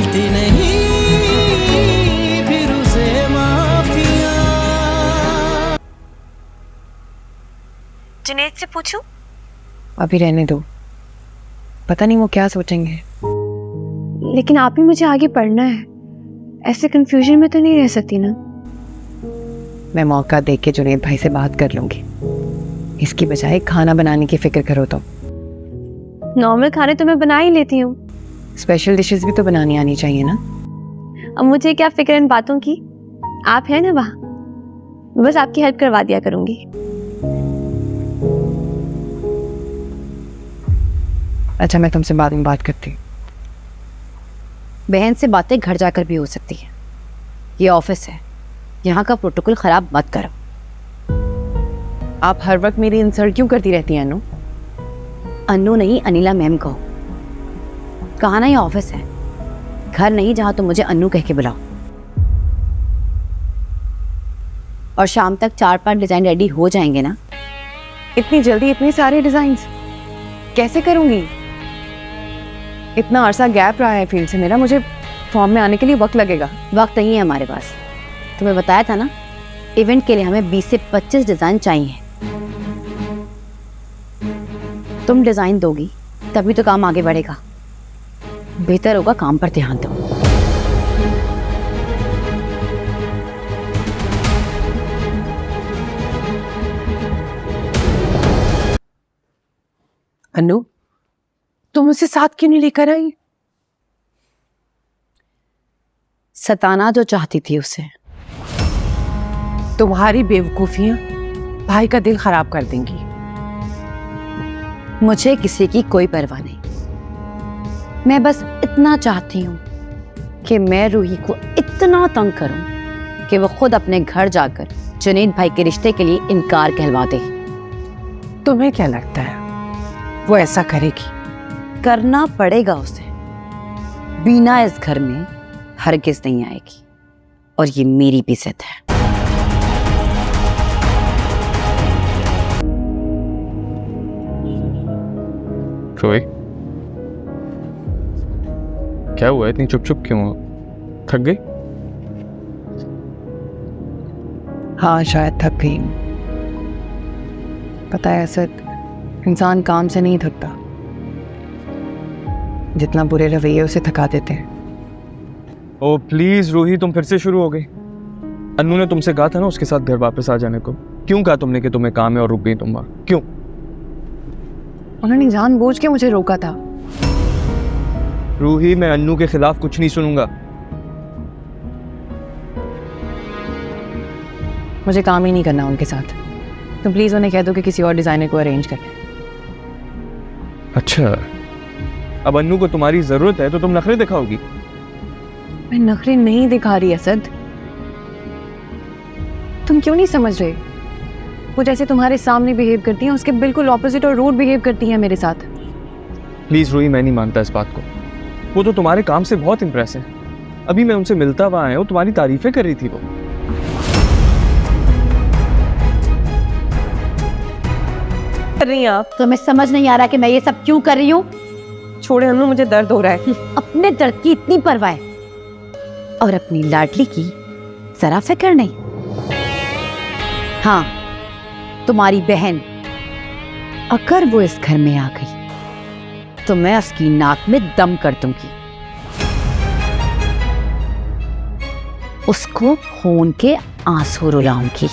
मिलती नहीं फिर उसे माफिया। जुनैद से पूछूं? अभी रहने दो, पता नहीं वो क्या सोचेंगे। लेकिन आप ही मुझे आगे पढ़ना है, ऐसे कंफ्यूजन में तो नहीं रह सकती ना। मैं मौका देख के जुनैद भाई से बात कर लूंगी। इसकी बजाय खाना बनाने की फिक्र करो तुम। नॉर्मल खाने तो मैं बना ही लेती हूँ, स्पेशल डिशेस भी तो बनानी आनी चाहिए ना। अब मुझे क्या फिक्र इन बातों की, आप हैं ना वहाँ, बस आपकी हेल्प करवा दिया करूंगी। अच्छा, मैं तुमसे बाद में बात करती हूँ। बहन से बातें घर जाकर भी हो सकती है, ये ऑफिस है, यहाँ का प्रोटोकॉल खराब मत करो। आप हर वक्त मेरी इंसल्ट क्यों करती रहती हैं अनु? अनु नहीं, अनिला मैम कहो। कहा ना ये ऑफिस है, घर नहीं जहाँ तो मुझे अनु कह के बुलाओ। और शाम तक 4-5 डिजाइन रेडी हो जाएंगे ना? इतनी जल्दी इतने सारे डिजाइन्स कैसे करूंगी? इतना अरसा गैप रहा है फील्ड से मेरा, मुझे फॉर्म में आने के लिए वक्त लगेगा। वक्त नहीं है हमारे पास, तुम्हें बताया था ना, इवेंट के लिए हमें 20 से 25 डिजाइन चाहिए। तुम डिजाइन दोगी तभी तो काम आगे बढ़ेगा। बेहतर होगा काम पर ध्यान दो। अनु, तुम उसे साथ क्यों नहीं लेकर आई? सताना जो चाहती थी उसे। तुम्हारी बेवकूफियां भाई का दिल खराब कर देंगी। मुझे किसी की कोई परवाह नहीं, मैं बस इतना चाहती हूँ कि मैं रूही को इतना तंग करूं कि वो खुद अपने घर जाकर जुनैद भाई के रिश्ते के लिए इनकार कहलवा दे। तुम्हें क्या लगता है वो ऐसा करेगी? करना पड़ेगा उसे, बिना इस घर में हरगिज नहीं आएगी, और ये मेरी भी जिद है। रोई, क्या हुआ? इतनी चुप चुप क्यों हो? थक गई? हाँ, शायद थक गई। पता है असद, इंसान काम से नहीं थकता, जितना बुरे रवैये उसे थका देते हैं। ओ प्लीज रूही, तुम फिर से शुरू हो गई। अन्नू ने तुमसे कहा था ना उसके साथ घर वापस आ जाने को। क्यों कहा तुमने कि तुम्हें काम है और रुक गई तुम वहां? क्यों? उन्होंने जानबूझ के मुझे रोका था। रूही, मैं अन्नू के खिलाफ कुछ नहीं सुनूंगा। मुझे काम ही नहीं करना उनके साथ। तुम प्लीज उन्हें कह दो कि किसी और डिजाइनर को अरेंज कर लें। अच्छा, अब अन्नू को तुम्हारी जरूरत है तो तुम नखरे दिखाओगी? मैं नखरे नहीं दिखा रही असद, तुम क्यों नहीं समझ रहे? वो जैसे तुम्हारे सामने बिहेव करती हैं उसके बिल्कुल ऑपोजिट और रूड बिहेव करती हैं मेरे साथ। प्लीज रूही, मैं नहीं मानता इस बात को। वो तो तुम्हारे काम से बहुत इंप्रेस है। अभी मैं उनसे मिलता हुआ आया हूँ, तुम्हारी तारीफें कर रही थी वो। कर रही हैं आप? तो मैं समझ नहीं आ रहा कि मैं ये सब क्यों कर रही हूँ। छोड़े अनु, मुझे दर्द हो रहा है। अपने दर्द की इतनी परवाह है और अपनी लाडली की जरा फिक्र नहीं। हाँ, तुम्हारी बहन अगर वो इस घर में आ गई तो मैं उसकी नाक में दम कर दूंगी, उसको खून के आंसू रुलाऊंगी।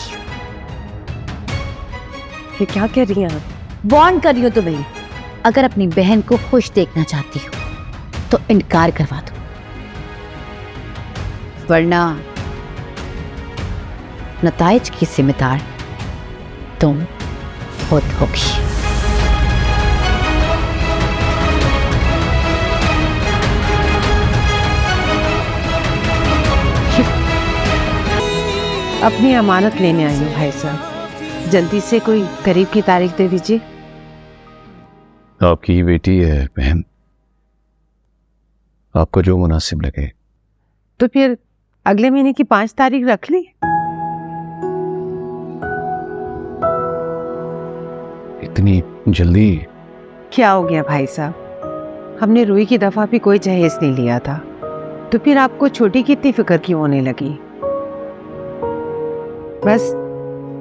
ये क्या कह रही हैं आप? वार्न कर रही हूं तुम्हें, अगर अपनी बहन को खुश देखना चाहती हो तो इनकार करवा दो, वरना नताइज की जिम्मेदार तुम खुद होगी। अपनी अमानत लेने आई हूँ भाई साहब, जल्दी से कोई करीब की तारीख दे दीजिए। आपकी ही बेटी है बहन, आपको जो मुनासिब लगे। तो फिर अगले महीने की 5 तारीख रख ली। इतनी जल्दी? क्या हो गया भाई साहब, हमने रूही की दफा भी कोई जहेज नहीं लिया था। तो फिर आपको छोटी की इतनी फिक्र क्यों होने लगी? बस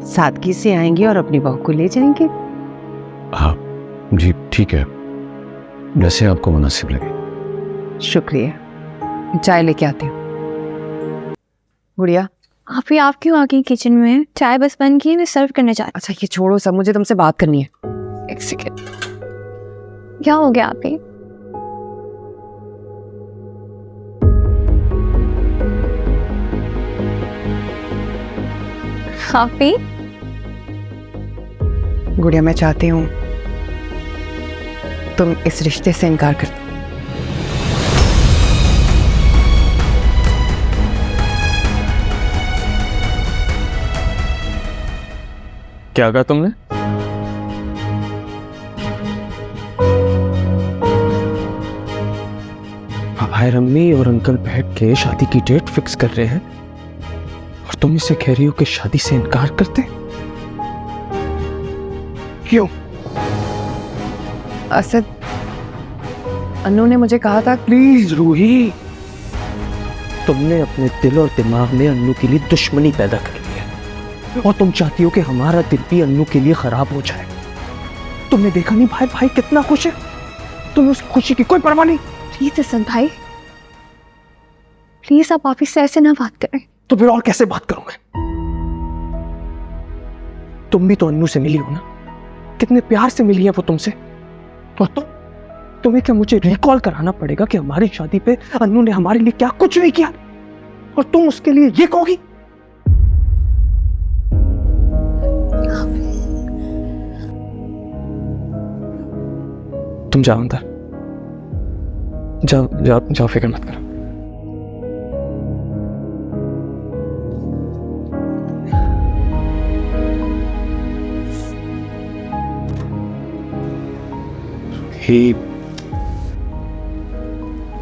सादगी से आएंगे और अपनी बहू को ले जाएंगे। हाँ जी ठीक है, जैसे आपको मुनासिब लगे। शुक्रिया। चाय लेके आती हूँ। गुड़िया, आप क्यों आ गई किचन में? चाय बस बन गई, मैं सर्व करने जा रही अच्छा ये छोड़ो सब, मुझे तुमसे बात करनी है। एक सेकेंड। हूँ। क्या हो गया आप ही? आप ही? गुड़िया मैं चाहती हूँ तुम इस रिश्ते से इनकार कर दो। क्या कहा तुमने? भाई अम्मी और अंकल बैठ के शादी की डेट फिक्स कर रहे हैं और तुम इसे कह रही हो कि शादी से इनकार करते? क्यों? असद, अनु ने मुझे कहा था। प्लीज रूही, तुमने अपने दिल और दिमाग में अन्नू के लिए दुश्मनी पैदा कर ली है और तुम चाहती हो कि हमारा दिल भी अन्नू के लिए खराब हो जाए। तुमने देखा नहीं भाई भाई कितना खुश है, तुम्हें उस खुशी की कोई परवाह नहीं। प्लीज असद भाई, प्लीज आप वापिस से ऐसे ना बात करें। तो फिर और कैसे बात करूं मैं? तुम भी तो अन्नू से मिली हो ना, कितने प्यार से मिली है वो तुमसे। और तुम्हें क्या मुझे रिकॉल कराना पड़ेगा कि हमारी शादी पे अन्नू ने हमारे लिए क्या कुछ नहीं किया और तुम उसके लिए ये कहोगी? तुम जाओ अंदर, जाओ जाओ जाओ, फिक्र मत करो।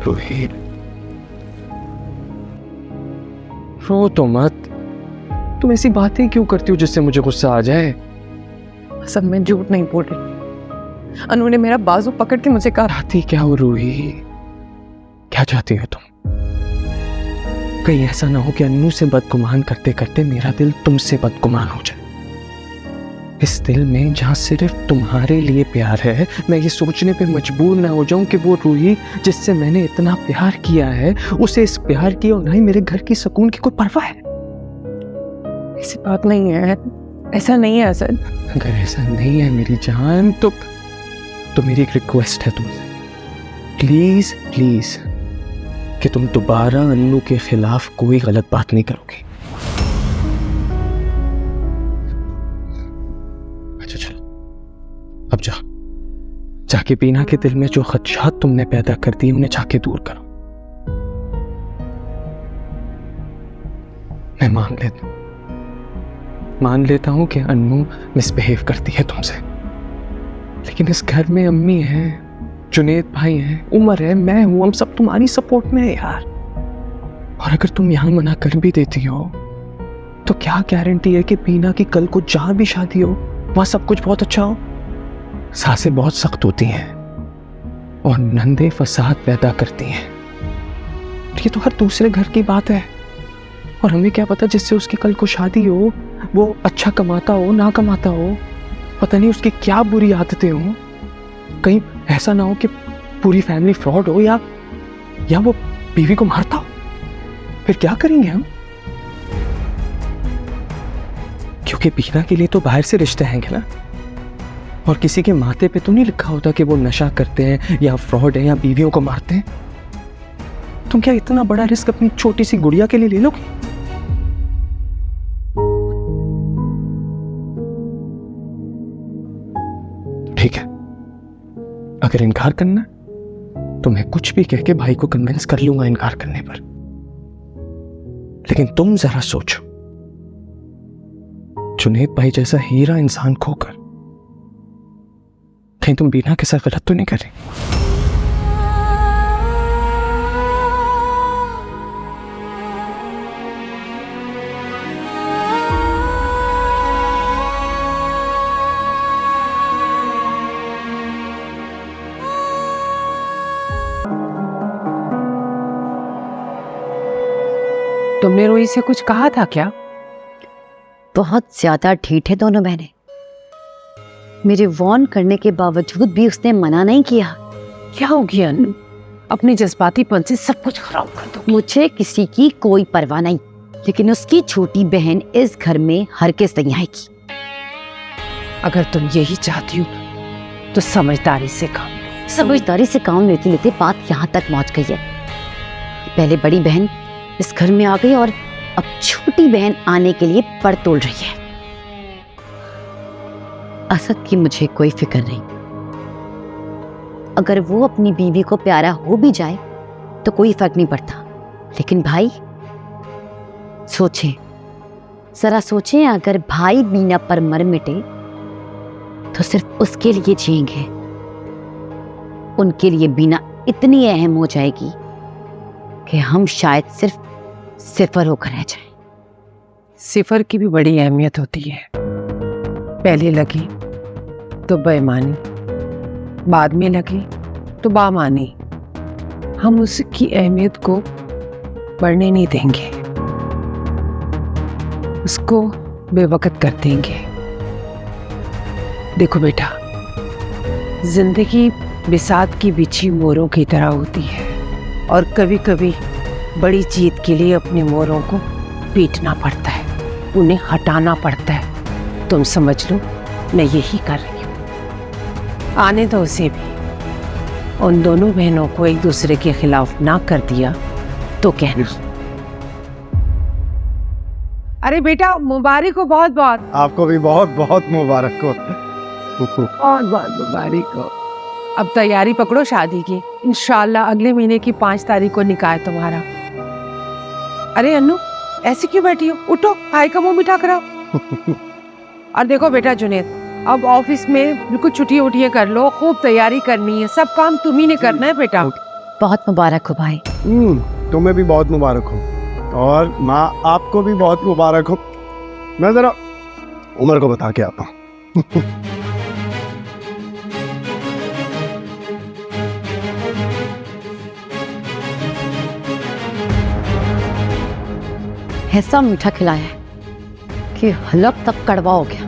रोहित, रो तो मत। तुम ऐसी बातें क्यों करती हो जिससे मुझे गुस्सा आ जाए? सब मैं झूठ नहीं बोल रही। अनु ने मेरा बाजू पकड़ के मुझे कहा। चाहती क्या हो रूही? क्या चाहती हो तुम? कहीं ऐसा ना हो कि अन्नू से बदगुमान करते करते मेरा दिल तुमसे बदगुमान हो जाए। इस दिल में जहां सिर्फ तुम्हारे लिए प्यार है, मैं ये सोचने पे मजबूर ना हो जाऊं कि वो रूही जिससे मैंने इतना प्यार किया है उसे इस प्यार की और ना ही मेरे घर की सुकून की कोई परवाह है। ऐसी बात नहीं है, ऐसा नहीं है असद। अगर ऐसा नहीं है मेरी जान तो मेरी एक रिक्वेस्ट है तुमसे, प्लीज प्लीज, कि तुम दोबारा अन्नू के खिलाफ कोई गलत बात नहीं करोगी। अच्छा चलो अब जाके बीना के दिल में जो खदशात तुमने पैदा कर दी उन्हें जाके दूर करो। मैं मान लेता हूं कि अन्नू मिसबिहेव करती है तुमसे, लेकिन इस घर में अम्मी है, जुनेद भाई हैं, उमर है, मैं हूं, हम सब तुम्हारी सपोर्ट में है यार। और अगर तुम यहां मना कर भी देती हो तो क्या गारंटी है कि बीना की कल को जहां भी शादी हो वहां सब कुछ बहुत अच्छा हो? सासें बहुत सख्त होती हैं और नंदे फसाद पैदा करती हैं। ये तो हर दूसरे घर की बात है और हमें क्या पता जिससे उसकी कल को शादी हो वो अच्छा कमाता हो ना कमाता हो, पता नहीं उसकी क्या बुरी आदतें हो। कहीं ऐसा ना हो कि पूरी फैमिली फ्रॉड हो या वो बीवी को मारता हो, फिर क्या करेंगे हम? क्योंकि बीना के लिए तो बाहर से रिश्ते हैंगे ना, और किसी के माथे पे तो नहीं लिखा होता कि वो नशा करते हैं या फ्रॉड है या बीवियों को मारते हैं। तुम क्या इतना बड़ा रिस्क अपनी छोटी सी गुड़िया के लिए ले लोगे? ठीक है, अगर इनकार करना तो मैं कुछ भी कह के भाई को कन्विंस कर लूंगा इनकार करने पर, लेकिन तुम जरा सोचो, जुनेद भाई जैसा हीरा इंसान खोकर कहीं तुम बीना के साथ गलत तो नहीं कर रही? तुमने रूही से कुछ कहा था क्या? बहुत ज्यादा ढीठ है दोनों बहनें। मेरे वार्न करने के बावजूद भी उसने मना नहीं किया। क्या हो गया अनु? अपने जज्बातीपन से सब कुछ खराब कर दो। मुझे किसी की कोई परवाह नहीं, लेकिन उसकी छोटी बहन इस घर में हरगिज़ नहीं आएगी। अगर तुम यही चाहती हो तो समझदारी से काम लो। समझदारी से काम लेते लेते बात यहाँ तक पहुँच गई है। पहले बड़ी बहन इस घर में आ गई और अब छोटी बहन आने के लिए पड़ तोल रही है। असद की मुझे कोई फिक्र नहीं। अगर वो अपनी बीवी को प्यारा हो भी जाए तो कोई फर्क नहीं पड़ता, लेकिन भाई सोचें, जरा सोचें, अगर भाई बीना पर मर मिटे तो सिर्फ उसके लिए जिएंगे। उनके लिए बीना इतनी अहम हो जाएगी कि हम शायद सिर्फ सिफर होकर रह जाएं। सिफर की भी बड़ी अहमियत होती है। पहले लगी तो बेईमानी, बाद में लगी तो बामानी। हम उसकी अहमियत को बढ़ने नहीं देंगे, उसको बेवकत कर देंगे। देखो बेटा, जिंदगी बिसात की बिछी मोरों की तरह होती है और कभी कभी बड़ी जीत के लिए अपने मोरों को पीटना पड़ता है, उन्हें हटाना पड़ता है। तुम समझ लो मैं यही कर रही हूँ। आने दो उसे भी। उन दोनों बहनों को एक दूसरे के खिलाफ ना कर दिया तो कहना। अरे बेटा, मुबारक हो, बहुत बहुत। आपको भी बहुत बहुत मुबारक हो। बहुत बहुत मुबारक हो। अब तैयारी पकड़ो शादी की। इंशाल्लाह अगले महीने की 5 तारीख को निकाह है तुम्हारा। अरे अन्नू, ऐसे क्यों बैठी हो? उठो, भाई का मुंह मीठा कराओ। और देखो बेटा जुनैद, अब ऑफिस में बिल्कुल छुट्टियां उठिए कर लो, खूब तैयारी करनी है, सब काम तुम ही ने करना है बेटा। बहुत मुबारक हो भाई। तुम्हें भी बहुत मुबारक हो और माँ आपको भी बहुत मुबारक हो। मैं जरा उमर को बता के आता हूँ। ऐसा मीठा खिलाया है कि हलक तक कड़वा हो गया।